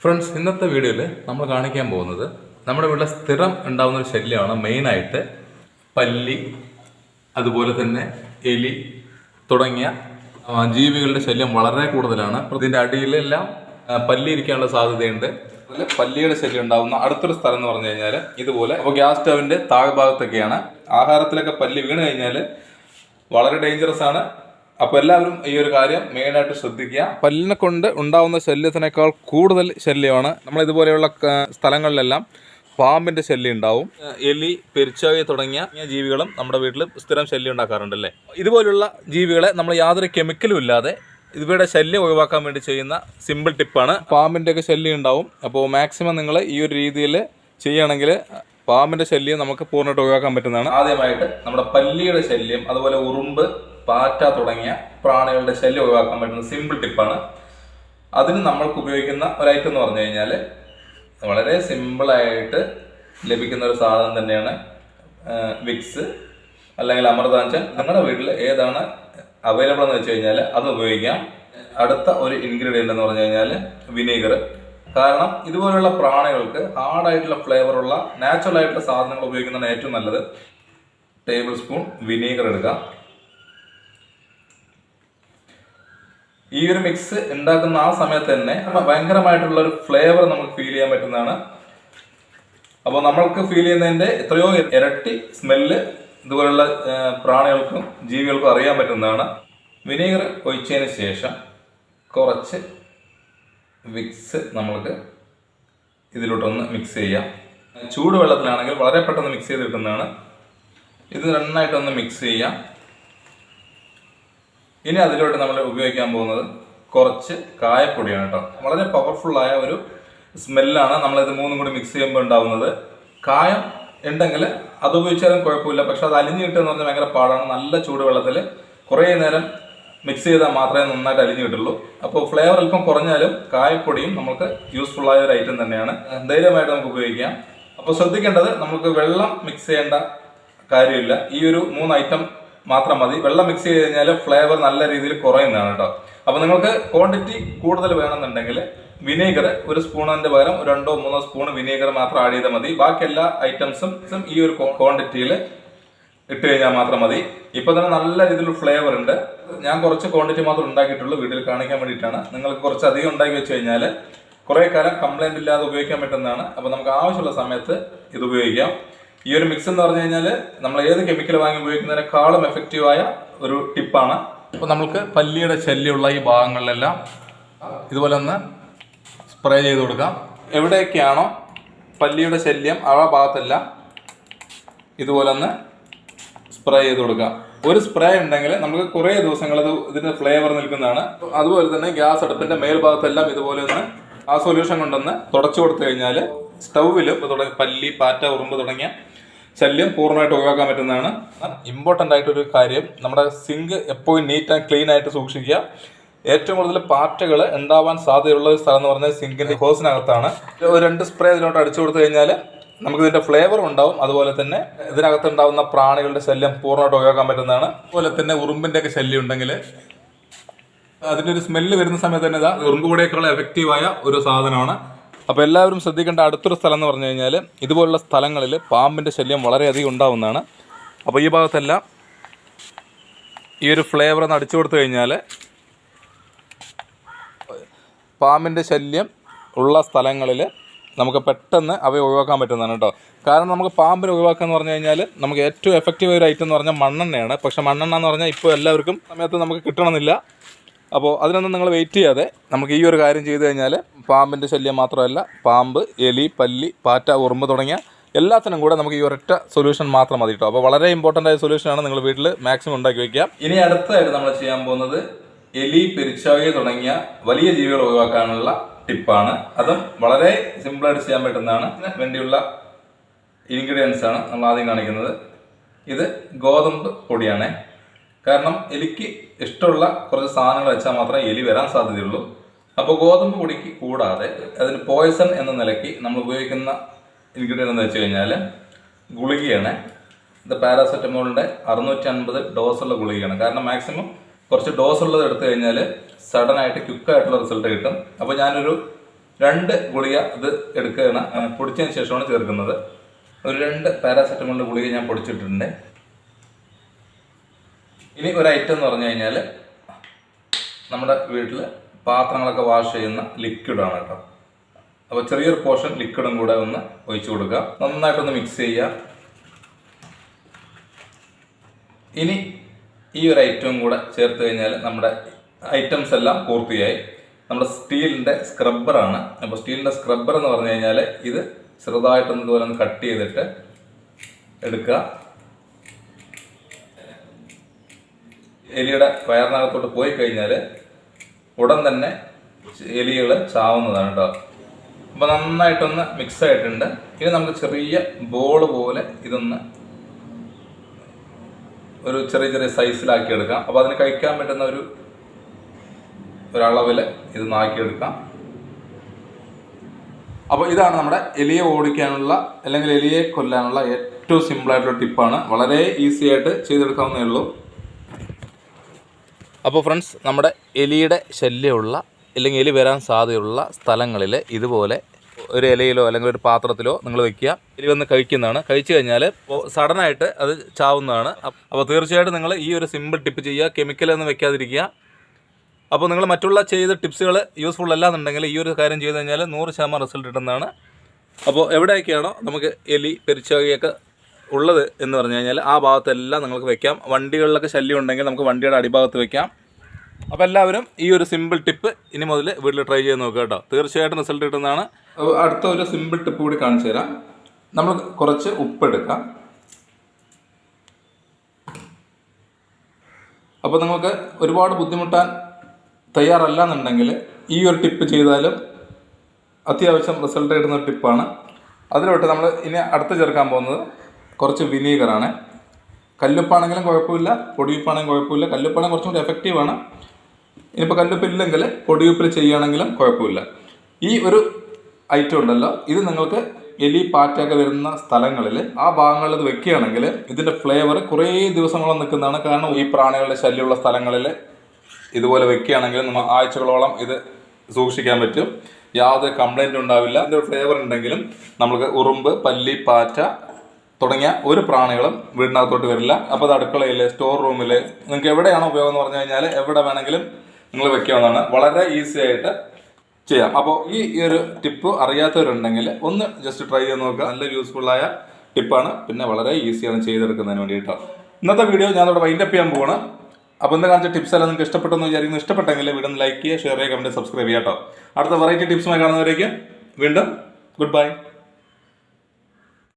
Friends, ഇന്നത്തെ വീഡിയോയിൽ നമ്മൾ കാണിക്കാൻ പോകുന്നത് നമ്മുടെ വീട്ടിൽ സ്ഥിരം ഉണ്ടാകുന്ന ഒരു ശല്യമാണ്. മെയിനായിട്ട് പല്ലി, അതുപോലെ തന്നെ എലി തുടങ്ങിയ ജീവികളുടെ ശല്യം വളരെ കൂടുതലാണ്. ഇതിൻ്റെ അടിയിലെല്ലാം പല്ലി ഇരിക്കാനുള്ള സാധ്യതയുണ്ട്. അതിൽ പല്ലിയുടെ ശല്യം ഉണ്ടാകുന്ന അടുത്തൊരു സ്ഥലം എന്ന് പറഞ്ഞു കഴിഞ്ഞാൽ ഇതുപോലെ ഗ്യാസ് സ്റ്റവിൻ്റെ താഴ്ഭാഗത്തൊക്കെയാണ്. ആഹാരത്തിലൊക്കെ പല്ലി വീണ് കഴിഞ്ഞാൽ വളരെ ഡേഞ്ചറസ് ആണ്. അപ്പോൾ എല്ലാവരും ഈ ഒരു കാര്യം മെയിനായിട്ട് ശ്രദ്ധിക്കുക. പല്ലിനെ കൊണ്ട് ഉണ്ടാവുന്ന ശല്യത്തിനേക്കാൾ കൂടുതൽ ശല്യമാണ് നമ്മൾ ഇതുപോലെയുള്ള സ്ഥലങ്ങളിലെല്ലാം പാമ്പിന്റെ ശല്യം ഉണ്ടാവും. എലി, പെരിച്ചാഴി തുടങ്ങിയ ജീവികളും നമ്മുടെ വീട്ടിൽ സ്ഥിരം ശല്യം ഉണ്ടാക്കാറുണ്ടല്ലേ. ഇതുപോലുള്ള ജീവികളെ നമ്മൾ യാതൊരു കെമിക്കലും ഇല്ലാതെ ഇവയുടെ ശല്യം ഒഴിവാക്കാൻ വേണ്ടി ചെയ്യുന്ന സിമ്പിൾ ടിപ്പാണ്. പാമ്പിൻ്റെയൊക്കെ ശല്യം ഉണ്ടാവും. അപ്പോൾ മാക്സിമം നിങ്ങൾ ഈ ഒരു രീതിയിൽ ചെയ്യുകയാണെങ്കിൽ പാമ്പിന്റെ ശല്യം നമുക്ക് പൂർണ്ണമായിട്ട് ഒഴിവാക്കാൻ പറ്റുന്നതാണ്. ആദ്യമായിട്ട് നമ്മുടെ പല്ലിയുടെ ശല്യം, അതുപോലെ ഉറുമ്പ്, പാറ്റ തുടങ്ങിയ പ്രാണികളുടെ ശല്യം ഒഴിവാക്കാൻ പറ്റുന്ന സിമ്പിൾ ടിപ്പാണ്. അതിന് നമ്മൾക്ക് ഉപയോഗിക്കുന്ന ഒരു ഐറ്റം എന്ന് പറഞ്ഞു കഴിഞ്ഞാൽ വളരെ സിമ്പിളായിട്ട് ലഭിക്കുന്ന ഒരു സാധനം തന്നെയാണ് വിക്സ് അല്ലെങ്കിൽ അമൃതാഞ്ചൻ. നിങ്ങളുടെ വീട്ടിൽ ഏതാണ് അവൈലബിൾ എന്ന് വെച്ച് കഴിഞ്ഞാൽ അത് ഉപയോഗിക്കാം. അടുത്ത ഒരു ഇൻഗ്രീഡിയൻ്റ് എന്ന് പറഞ്ഞു കഴിഞ്ഞാൽ വിനീഗർ. കാരണം ഇതുപോലുള്ള പ്രാണികൾക്ക് ഹാർഡായിട്ടുള്ള ഫ്ലേവറുള്ള നാച്ചുറൽ ആയിട്ടുള്ള സാധനങ്ങൾ ഉപയോഗിക്കുന്നതാണ് ഏറ്റവും നല്ലത്. ടേബിൾ സ്പൂൺ വിനീഗർ എടുക്കുക. ഈ ഒരു മിക്സ് ഉണ്ടാക്കുന്ന ആ സമയത്ത് തന്നെ ഭയങ്കരമായിട്ടുള്ള ഒരു ഫ്ലേവർ നമുക്ക് ഫീൽ ചെയ്യാൻ പറ്റുന്നതാണ്. അപ്പോൾ നമ്മൾക്ക് ഫീൽ ചെയ്യുന്നതിൻ്റെ എത്രയോ ഇരട്ടി സ്മെല്ല് ഇതുപോലുള്ള പ്രാണികൾക്കും ജീവികൾക്കും അറിയാൻ പറ്റുന്നതാണ്. വിനീഗർ ഒഴിച്ചതിന് ശേഷം കുറച്ച് വിക്സ് നമ്മൾക്ക് ഇതിലോട്ടൊന്ന് മിക്സ് ചെയ്യാം. ചൂടുവെള്ളത്തിലാണെങ്കിൽ വളരെ പെട്ടെന്ന് മിക്സ് ചെയ്ത് കിട്ടുന്നതാണ്. ഇത് നന്നായിട്ടൊന്ന് മിക്സ് ചെയ്യാം. ഇനി അതിലോട്ട് നമ്മൾ ഉപയോഗിക്കാൻ പോകുന്നത് കുറച്ച് കായപ്പൊടിയാണ് കേട്ടോ. വളരെ പവർഫുള്ളായ ഒരു സ്മെല്ലാണ് നമ്മളിത് മൂന്നും കൂടി മിക്സ് ചെയ്യുമ്പോൾ ഉണ്ടാകുന്നത്. കായം ഉണ്ടെങ്കിൽ അത് ഉപയോഗിച്ചാലും കുഴപ്പമില്ല, പക്ഷെ അത് അലിഞ്ഞു കിട്ടുക എന്ന് പറഞ്ഞാൽ ഭയങ്കര പാടാണ്. നല്ല ചൂടുവെള്ളത്തിൽ കുറേ നേരം മിക്സ് ചെയ്താൽ മാത്രമേ നന്നായിട്ട് അലിഞ്ഞു കിട്ടുള്ളൂ. അപ്പോൾ ഫ്ലേവർ അല്പം കുറഞ്ഞാലും കായപ്പൊടിയും നമുക്ക് യൂസ്ഫുള്ളായ ഒരു ഐറ്റം തന്നെയാണ്. ധൈര്യമായിട്ട് നമുക്ക് ഉപയോഗിക്കാം. അപ്പോൾ ശ്രദ്ധിക്കേണ്ടത്, നമുക്ക് വെള്ളം മിക്സ് ചെയ്യേണ്ട കാര്യമില്ല. ഈ ഒരു 3 ഐറ്റം മാത്രം മതി. വെള്ളം മിക്സ് ചെയ്ത് കഴിഞ്ഞാൽ ഫ്ലേവർ നല്ല രീതിയിൽ കുറയുന്നതാണ് കേട്ടോ. അപ്പോൾ നിങ്ങൾക്ക് ക്വാണ്ടിറ്റി കൂടുതൽ വേണമെന്നുണ്ടെങ്കിൽ വിനീഗർ ഒരു സ്പൂണിന്റെ പകരം 2-3 സ്പൂൺ വിനീഗർ മാത്രം ആഡ് ചെയ്താൽ മതി. ബാക്കി എല്ലാ ഐറ്റംസും ഈ ഒരു ക്വാണ്ടിറ്റിയിൽ ഇട്ട് കഴിഞ്ഞാൽ മാത്രം മതി. ഇപ്പൊ തന്നെ നല്ല രീതിയിൽ ഫ്ലേവർ ഉണ്ട്. ഞാൻ കുറച്ച് ക്വാണ്ടിറ്റി മാത്രം ഉണ്ടാക്കിയിട്ടുള്ളൂ, വീട്ടിൽ കാണിക്കാൻ വേണ്ടിയിട്ടാണ്. നിങ്ങൾക്ക് കുറച്ച് അധികം ഉണ്ടാക്കി വെച്ച് കഴിഞ്ഞാൽ കുറേ കാലം കംപ്ലൈന്റ് ഇല്ലാതെ ഉപയോഗിക്കാൻ പറ്റുന്നതാണ്. അപ്പോൾ നമുക്ക് ആവശ്യമുള്ള സമയത്ത് ഇത് ഉപയോഗിക്കാം. ഈ ഒരു മിക്സ് എന്ന് പറഞ്ഞു കഴിഞ്ഞാൽ നമ്മൾ ഏത് കെമിക്കൽ വാങ്ങി ഉപയോഗിക്കുന്നതിനേക്കാളും എഫക്റ്റീവായ ഒരു ടിപ്പാണ്. അപ്പോൾ നമുക്ക് പല്ലിയുടെ ശല്യമുള്ള ഈ ഭാഗങ്ങളിലെല്ലാം ഇതുപോലെ ഒന്ന് സ്പ്രേ ചെയ്ത് കൊടുക്കാം. എവിടെയൊക്കെയാണോ പല്ലിയുടെ ശല്യം ആ ഭാഗത്തെല്ലാം ഇതുപോലെ ഒന്ന് സ്പ്രേ ചെയ്ത് കൊടുക്കാം. ഒരു സ്പ്രേ ഉണ്ടെങ്കിൽ നമുക്ക് കുറേ ദിവസങ്ങൾ ഇതിൻ്റെ ഫ്ലേവർ നിൽക്കുന്നതാണ്. അതുപോലെ തന്നെ ഗ്യാസ് അടുപ്പിൻ്റെ മേൽഭാഗത്തെല്ലാം ഇതുപോലെ ഒന്ന് ആ സൊല്യൂഷൻ കൊണ്ടൊന്ന് തുടച്ചു കൊടുത്തു കഴിഞ്ഞാൽ സ്റ്റൗവിലും പല്ലി, പാറ്റ, ഉറുമ്പ് തുടങ്ങിയ ശല്യം പൂർണ്ണമായിട്ട് ഒഴിവാക്കാൻ പറ്റുന്നതാണ്. ഇമ്പോർട്ടൻ്റ് ആയിട്ടൊരു കാര്യം, നമ്മുടെ സിങ്ക് എപ്പോഴും നീറ്റ് ആൻഡ് ക്ലീൻ ആയിട്ട് സൂക്ഷിക്കുക. ഏറ്റവും കൂടുതൽ പാറ്റകൾ ഉണ്ടാവാൻ സാധ്യതയുള്ള ഒരു സ്ഥലം എന്ന് പറഞ്ഞാൽ സിങ്കിൻ്റെ ഹോസിനകത്താണ്. ഒരു 2 സ്പ്രേ ഇതിലോട്ട് അടിച്ചു കൊടുത്തു കഴിഞ്ഞാൽ നമുക്ക് ഇതിൻ്റെ ഫ്ലേവർ ഉണ്ടാവും. അതുപോലെ തന്നെ ഇതിനകത്തുണ്ടാവുന്ന പ്രാണികളുടെ ശല്യം പൂർണ്ണമായിട്ട് ഒഴിവാക്കാൻ പറ്റുന്നതാണ്. അതുപോലെ തന്നെ ഉറുമ്പിൻ്റെ ഒക്കെ ശല്യം ഉണ്ടെങ്കിൽ അതിൻ്റെ ഒരു സ്മെല്ല് വരുന്ന സമയത്ത് തന്നെ ഉറുമ്പ് കൂടെയൊക്കെയുള്ള എഫക്റ്റീവായ ഒരു സാധനമാണ്. അപ്പോൾ എല്ലാവരും ശ്രദ്ധിക്കേണ്ട അടുത്തൊരു സ്ഥലം എന്ന് പറഞ്ഞു കഴിഞ്ഞാൽ ഇതുപോലുള്ള സ്ഥലങ്ങളിൽ പാമ്പിൻ്റെ ശല്യം വളരെയധികം ഉണ്ടാവുന്നതാണ്. അപ്പോൾ ഈ ഭാഗത്തെല്ലാം ഈ ഒരു ഫ്ലേവർ ഒന്ന് അടിച്ചു കൊടുത്തു കഴിഞ്ഞാൽ പാമ്പിൻ്റെ ശല്യം ഉള്ള സ്ഥലങ്ങളിൽ നമുക്ക് പെട്ടെന്ന് അവയെ ഒഴിവാക്കാൻ പറ്റുന്നതാണ് കേട്ടോ. കാരണം നമുക്ക് പാമ്പിനെ ഒഴിവാക്കുക എന്ന് പറഞ്ഞു കഴിഞ്ഞാൽ നമുക്ക് ഏറ്റവും എഫക്റ്റീവ് ഒരു ഐറ്റം എന്ന് പറഞ്ഞാൽ മണ്ണെണ്ണയാണ്. പക്ഷേ മണ്ണെണ്ണ എന്ന് പറഞ്ഞാൽ ഇപ്പോൾ എല്ലാവർക്കും സമയത്ത് നമുക്ക് കിട്ടണമെന്നില്ല. അപ്പോൾ അതിനൊന്നും നിങ്ങൾ വെയിറ്റ് ചെയ്യാതെ നമുക്ക് ഈ ഒരു കാര്യം ചെയ്തു കഴിഞ്ഞാൽ പാമ്പിൻ്റെ ശല്യം മാത്രമല്ല, പാമ്പ്, എലി, പല്ലി, പാറ്റ, ഉറുമ്പ് തുടങ്ങിയ എല്ലാത്തിനും കൂടെ നമുക്ക് ഈ ഒരൊറ്റ സൊല്യൂഷൻ മാത്രം മതി കേട്ടോ. അപ്പോൾ വളരെ ഇമ്പോർട്ടൻ്റ് ആയ സൊല്യൂഷനാണ്. നിങ്ങൾ വീട്ടിൽ മാക്സിമം ഉണ്ടാക്കി വയ്ക്കുക. ഇനി അടുത്തായിട്ട് നമ്മൾ ചെയ്യാൻ പോകുന്നത് എലി, പെരിച്ചാഴി തുടങ്ങിയ വലിയ ജീവികൾ ഒഴിവാക്കാനുള്ള ടിപ്പാണ്. അതും വളരെ സിമ്പിളായിട്ട് ചെയ്യാൻ പറ്റുന്നതാണ്. വേണ്ടിയുള്ള ഇൻഗ്രീഡിയൻസ് ആണ് നമ്മൾ ആദ്യം കാണിക്കുന്നത്. ഇത് ഗോതമ്പ് പൊടിയാണ്. കാരണം എലിക്ക് ഇഷ്ടമുള്ള കുറച്ച് സാധനങ്ങൾ വെച്ചാൽ മാത്രമേ എലി വരാൻ സാധ്യതയുള്ളൂ. അപ്പോൾ ഗോതമ്പ് പൊടിക്ക് കൂടാതെ അതിന് പോയ്സൺ എന്ന നിലയ്ക്ക് നമ്മൾ ഉപയോഗിക്കുന്ന ഇൻഗ്രീഡിയൻ്റ് എന്ന് വെച്ച് കഴിഞ്ഞാൽ ഗുളികയാണ്. ഇത് പാരാസെറ്റമോളിൻ്റെ 650 ഡോസുള്ള ഗുളികയാണ്. കാരണം മാക്സിമം കുറച്ച് ഡോസ് ഉള്ളത് എടുത്തു കഴിഞ്ഞാൽ സഡൻ ആയിട്ട് ക്വിക്കായിട്ടുള്ള റിസൾട്ട് കിട്ടും. അപ്പോൾ ഞാനൊരു 2 ഗുളിക ഇത് എടുക്കുകയാണ്, പൊടിച്ചതിന് ശേഷമാണ് ചേർക്കുന്നത്. ഒരു 2 പാരാസെറ്റമോളിൻ്റെ ഗുളിക ഞാൻ പൊടിച്ചിട്ടുണ്ട്. ഇനി ഒരു ഐറ്റം എന്ന് പറഞ്ഞു കഴിഞ്ഞാൽ നമ്മുടെ വീട്ടിൽ പാത്രങ്ങളൊക്കെ വാഷ് ചെയ്യുന്ന ലിക്വിഡാണ് കേട്ടോ. അപ്പോൾ ചെറിയൊരു പോർഷൻ ലിക്വിഡും കൂടെ ഒന്ന് ഒഴിച്ചു കൊടുക്കുക, നന്നായിട്ടൊന്ന് മിക്സ് ചെയ്യുക. ഇനി ഈ ഒരു ഐറ്റവും കൂടെ ചേർത്ത് കഴിഞ്ഞാൽ നമ്മുടെ ഐറ്റംസ് എല്ലാം പൂർത്തിയായി. നമ്മുടെ സ്റ്റീലിൻ്റെ സ്ക്രബ്ബറാണ്. അപ്പോൾ സ്റ്റീലിൻ്റെ സ്ക്രബ്ബർ എന്ന് പറഞ്ഞു കഴിഞ്ഞാൽ ഇത് ചെറുതായിട്ടൊന്ന് ഇതുപോലെ ഒന്ന് കട്ട് ചെയ്തിട്ട് എടുക്കുക. എലിയുടെ വയറിനകത്തോട്ട് പോയി കഴിഞ്ഞാൽ ഉടൻ തന്നെ എലികൾ ചാവുന്നതാണ് കേട്ടോ. അപ്പോൾ നന്നായിട്ടൊന്ന് മിക്സ് ആയിട്ടുണ്ട്. ഇനി നമുക്ക് ചെറിയ ബോൾ പോലെ ഇതൊന്ന് ഒരു ചെറിയ ചെറിയ സൈസിലാക്കി എടുക്കാം. അപ്പോൾ അതിന് കഴിക്കാൻ പറ്റുന്ന ഒരളവിൽ ഇത് നാക്കിയെടുക്കാം. അപ്പോൾ ഇതാണ് നമ്മുടെ എലിയെ ഓടിക്കാനുള്ള അല്ലെങ്കിൽ എലിയെ കൊല്ലാനുള്ള ഏറ്റവും സിമ്പിളായിട്ടുള്ള ടിപ്പാണ്. വളരെ ഈസി ആയിട്ട് ചെയ്തെടുക്കാവുന്നേ ഉള്ളൂ. അപ്പോൾ ഫ്രണ്ട്സ്, നമ്മുടെ എലിയുടെ ശല്യമുള്ള അല്ലെങ്കിൽ എലി വരാൻ സാധ്യതയുള്ള സ്ഥലങ്ങളിൽ ഇതുപോലെ ഒരു ഇലയിലോ അല്ലെങ്കിൽ ഒരു പാത്രത്തിലോ നിങ്ങൾ വെക്കുക. എലി വന്ന് കഴിക്കുന്നതാണ്. കഴിച്ചു കഴിഞ്ഞാൽ സഡനായിട്ട് അത് ചാവുന്നതാണ്. അപ്പോൾ തീർച്ചയായിട്ടും നിങ്ങൾ ഈ ഒരു സിമ്പിൾ ടിപ്പ് ചെയ്യുക, കെമിക്കലൊന്നും വെക്കാതിരിക്കുക. അപ്പോൾ നിങ്ങൾ മറ്റുള്ള ചെയ്ത ടിപ്സുകൾ യൂസ്ഫുൾ അല്ലാന്നുണ്ടെങ്കിൽ ഈ ഒരു കാര്യം ചെയ്ത് കഴിഞ്ഞാൽ 100% റിസൾട്ട് കിട്ടുന്നതാണ്. അപ്പോൾ എവിടെയൊക്കെയാണോ നമുക്ക് എലി പെരിച്ചാഴിയൊക്കെ ഉള്ളത് എന്ന് പറഞ്ഞു കഴിഞ്ഞാൽ ആ ഭാഗത്തെല്ലാം നിങ്ങൾക്ക് വെക്കാം. വണ്ടികളിലൊക്കെ ശല്യം ഉണ്ടെങ്കിൽ നമുക്ക് വണ്ടിയുടെ അടിഭാഗത്ത് വെക്കാം. അപ്പോൾ എല്ലാവരും ഈ ഒരു സിമ്പിൾ ടിപ്പ് ഇനി മുതൽ വീട്ടിൽ ട്രൈ ചെയ്ത് നോക്കുക കേട്ടോ. തീർച്ചയായിട്ടും റിസൾട്ട് കിട്ടുന്നതാണ്. അടുത്ത ഒരു സിമ്പിൾ ടിപ്പ് കൂടി കാണിച്ചു തരാം. നമ്മൾ കുറച്ച് ഉപ്പെടുക്കാം. അപ്പോൾ നിങ്ങൾക്ക് ഒരുപാട് ബുദ്ധിമുട്ടാൻ തയ്യാറല്ല എന്നുണ്ടെങ്കിൽ ഈ ഒരു ടിപ്പ് ചെയ്താലും അത്യാവശ്യം റിസൾട്ട് കിട്ടുന്ന ഒരു ടിപ്പാണ്. അതിലോട്ട് നമ്മൾ ഇനി അടുത്ത് ചേർക്കാൻ പോകുന്നത് കുറച്ച് വിനീഗറാണ്. കല്ലുപ്പാണെങ്കിലും കുഴപ്പമില്ല, പൊടിയുപ്പാണെങ്കിലും കുഴപ്പമില്ല. കല്ലുപ്പാണെങ്കിൽ കുറച്ചും കൂടി എഫക്റ്റീവാണ്. ഇനിയിപ്പോൾ കല്ലുപ്പില്ലെങ്കിൽ പൊടിയുപ്പിൽ ചെയ്യുകയാണെങ്കിലും കുഴപ്പമില്ല. ഈ ഒരു ഐറ്റം ഉണ്ടല്ലോ, ഇത് നിങ്ങൾക്ക് എലി പാറ്റയൊക്കെ വരുന്ന സ്ഥലങ്ങളിൽ ആ ഭാഗങ്ങളിൽ ഇത് വെക്കുകയാണെങ്കിൽ ഇതിൻ്റെ ഫ്ലേവർ കുറേ ദിവസങ്ങളോളം നിൽക്കുന്നതാണ്. കാരണം ഈ പ്രാണികളുടെ ശല്യമുള്ള സ്ഥലങ്ങളിൽ ഇതുപോലെ വെക്കുകയാണെങ്കിൽ നമ്മൾ ആഴ്ചകളോളം ഇത് സൂക്ഷിക്കാൻ പറ്റും. യാതൊരു കംപ്ലൈൻറ്റും ഉണ്ടാവില്ല. ഇതിൻ്റെ ഫ്ലേവർ ഉണ്ടെങ്കിലും നമുക്ക് ഉറുമ്പ്, പല്ലി, പാറ്റ തുടങ്ങിയ ഒരു പ്രാണികളും വീടിനകത്തോട്ട് വരില്ല. അപ്പോൾ അത് അടുക്കളയിൽ, സ്റ്റോർ റൂമിൽ, നിങ്ങൾക്ക് എവിടെയാണോ ഉപയോഗം എന്ന് പറഞ്ഞു കഴിഞ്ഞാൽ എവിടെ വേണമെങ്കിലും നിങ്ങൾ വെക്കാവുന്നതാണ്. വളരെ ഈസി ആയിട്ട് ചെയ്യാം. അപ്പോൾ ഈ ഒരു ടിപ്പ് അറിയാത്തവരുണ്ടെങ്കിൽ ഒന്ന് ജസ്റ്റ് ട്രൈ ചെയ്ത് നോക്കുക. നല്ല യൂസ്ഫുള്ളായ ടിപ്പാണ്. പിന്നെ വളരെ ഈസിയാണ് ചെയ്തെടുക്കുന്നതിന് വേണ്ടിയിട്ടാണ്. ഇന്നത്തെ വീഡിയോ ഞാൻ അവിടെ വൈൻഡപ്പ് ചെയ്യാൻ പോവാണ്. അപ്പോൾ ഇന്ന് കാണിച്ച ടിപ്സ് എല്ലാം നിങ്ങൾക്ക് ഇഷ്ടപ്പെട്ടെന്ന് വിചാരിക്കുന്നു. ഇഷ്ടപ്പെട്ടെങ്കിൽ വീഡിയോ ലൈക്ക് ചെയ്യുക, ഷെയർ ചെയ്യുക, കമൻറ്റ്, സബ്സ്ക്രൈബ് ചെയ്യാം കേട്ടോ. അടുത്ത വെറൈറ്റി ടിപ്സുമായി കാണുന്നവരേക്ക് വീണ്ടും ഗുഡ് ബൈ.